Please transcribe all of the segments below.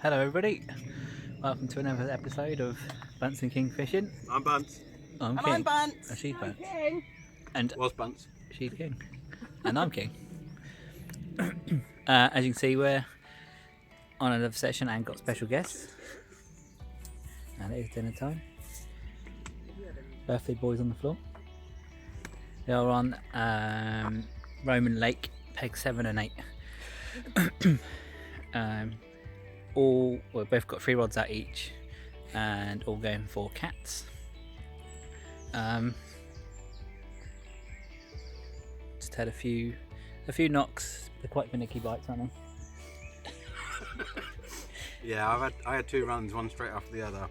Hello everybody, welcome to another episode of Bunce and King Fishing. I'm Bunce. I'm And King. I'm Bunce. And she's Bunce. King. And Was Bunce. she's King. And I'm King. As you can see, we're on another session and got special guests. And it is dinner time. Birthday boys on the floor. They are on Roman Lake, peg 7 and 8. We've both got 3 rods out each, and all going for cats. Just had a few knocks. They're quite finicky bites, aren't they? Yeah, I had 2 runs, one straight after the other,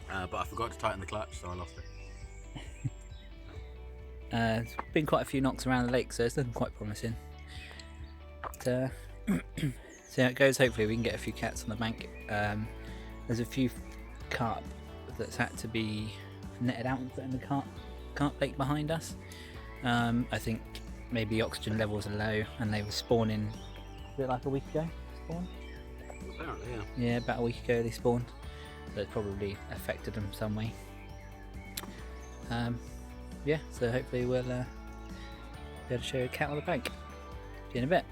but I forgot to tighten the clutch, so I lost it. There's been quite a few knocks around the lake, so it's looking quite promising. But, see how it goes. Hopefully we can get a few cats on the bank. There's a few carp that's had to be netted out and put in the carp lake behind us. I think maybe the oxygen levels are low and they were spawning a bit like a week ago. Apparently, yeah. Yeah, about a week ago they spawned, so it probably affected them some way. Yeah, so hopefully we'll be able to show you a cat on the bank. See you in a bit.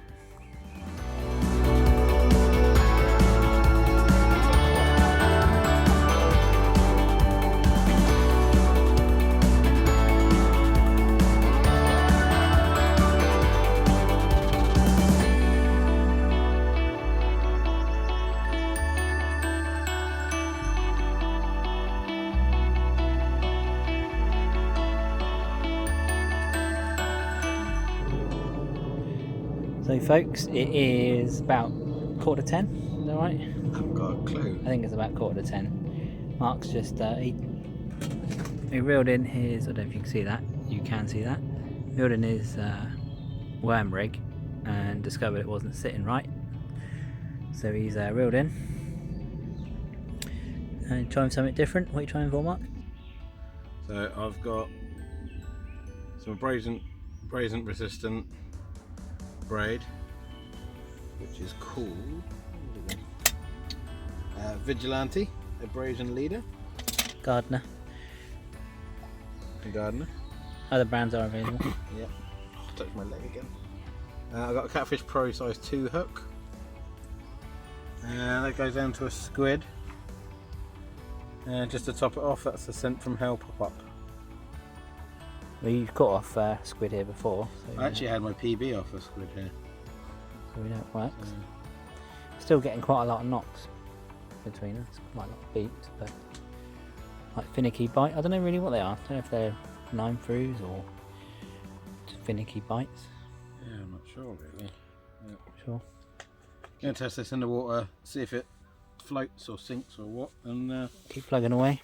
So folks, it is about 9:45, is that right? I haven't got a clue. I think it's about 9:45. Mark's just, he reeled in his, I don't know if you can see that, you can see that, reeled in his worm rig and discovered it wasn't sitting right. So he's reeled in and trying something different. What are you trying for, Mark? So I've got some abrasion resistant braid, which is called Vigilante Abrasion Leader. Gardener. Gardener. Other brands are available. Yep. Oh, touch my leg again. I've got a Catfish Pro size 2 hook. And that goes down to a squid. And just to top it off, that's the Scent from Hell pop-up. Well, you've caught off squid here before. So I actually had my PB off a squid here. so we know it works. Still getting quite a lot of knocks between us. Quite a lot of beats, but like finicky bite. I don't know really what they are. I don't know if they're 9-throughs or just finicky bites. Yeah, I'm not sure really. Yeah. Sure. Going to test this in the water, see if it floats or sinks or what, and Keep plugging away.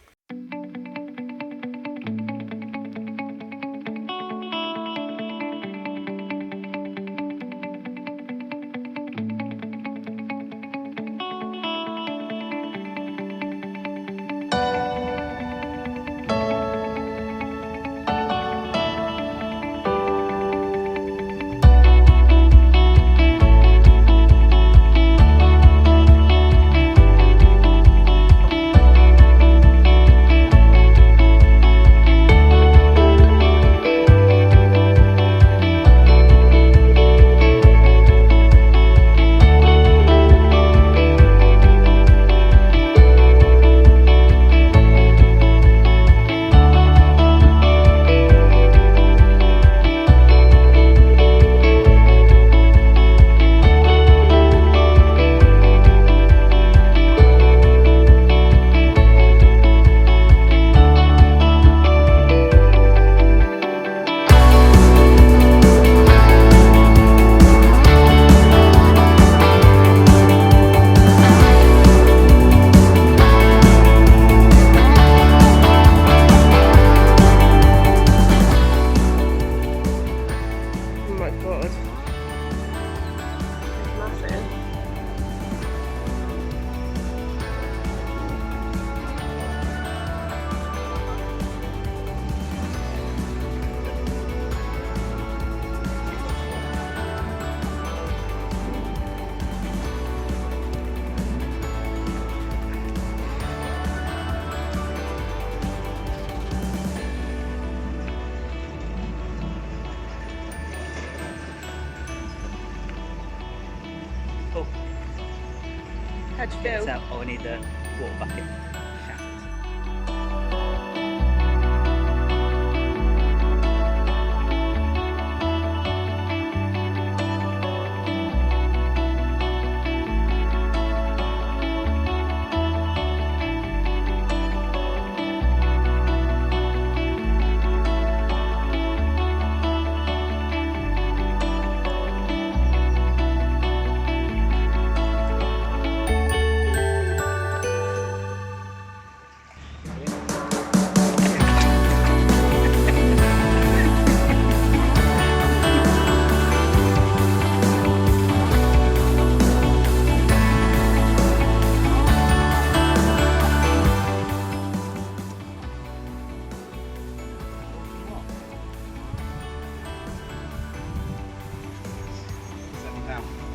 How'd you feel? So, I need the water bucket.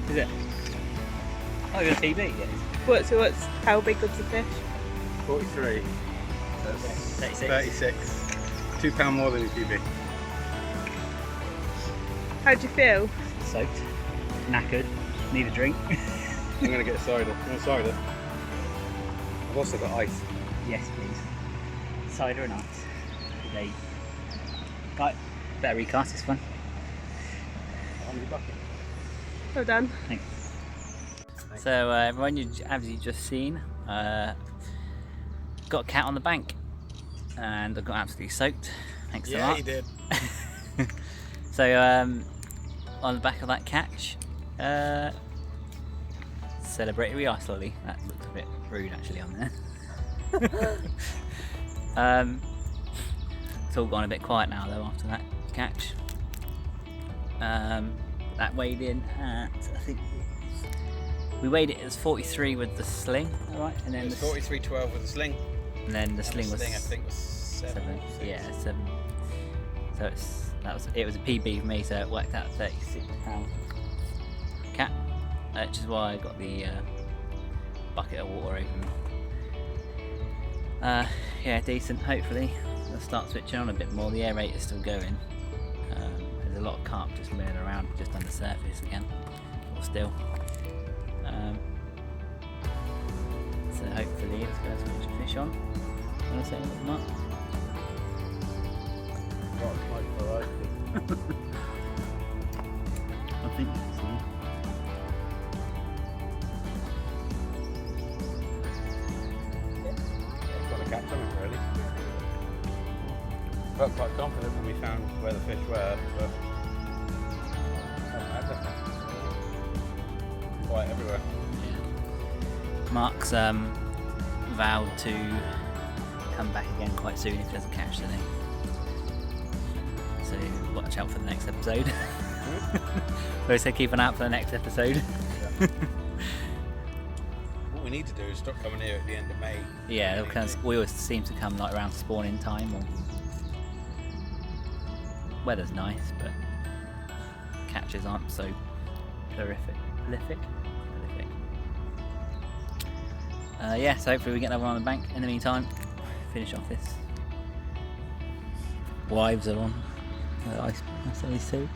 Is it? Oh, you're a PB, yes. How big was the fish? 43. That's 36. £2 more than a PB. How'd you feel? Soaked, knackered, need a drink. I'm going to get a cider. You want cider? I've also got ice. Yes, please. Cider and ice. Today. Right, better recast this one. On your bucket. Well done. Thanks. So everyone, as you just seen, got a cat on the bank, and I got absolutely soaked. Thanks a lot. Yeah, you did. So on the back of that catch, celebrated we are slowly. That looks a bit rude actually on there. It's all gone a bit quiet now though after that catch. That weighed in at, I think we weighed it as 43 with the sling, alright? And then it was 43.12 with the sling. And then the sling was I think was 7. Yeah, 7. So it was a PB for me, so it worked out £36 cat, which is why I got the bucket of water over me. Yeah, decent. Hopefully, I'll start switching on a bit more. The air rate is still going. There's a lot of carp just milling around just on the surface again, or still. So hopefully it's going to switch fish on. Want to say anything, Mark? I think that's it. It's got a catch on it really. Felt quite confident when we found where the fish were, but quite everywhere. Yeah. Mark's vowed to come back again quite soon if he doesn't catch today. So watch out for the next episode. We said keep an eye out for the next episode. Yeah. What we need to do is stop coming here at the end of May. Yeah, we always seem to come like around spawning time, or weather's nice, but catches aren't so prolific. Yeah, so hopefully we get another one on the bank. In the meantime, finish off this. Wives are on. Ice only 2.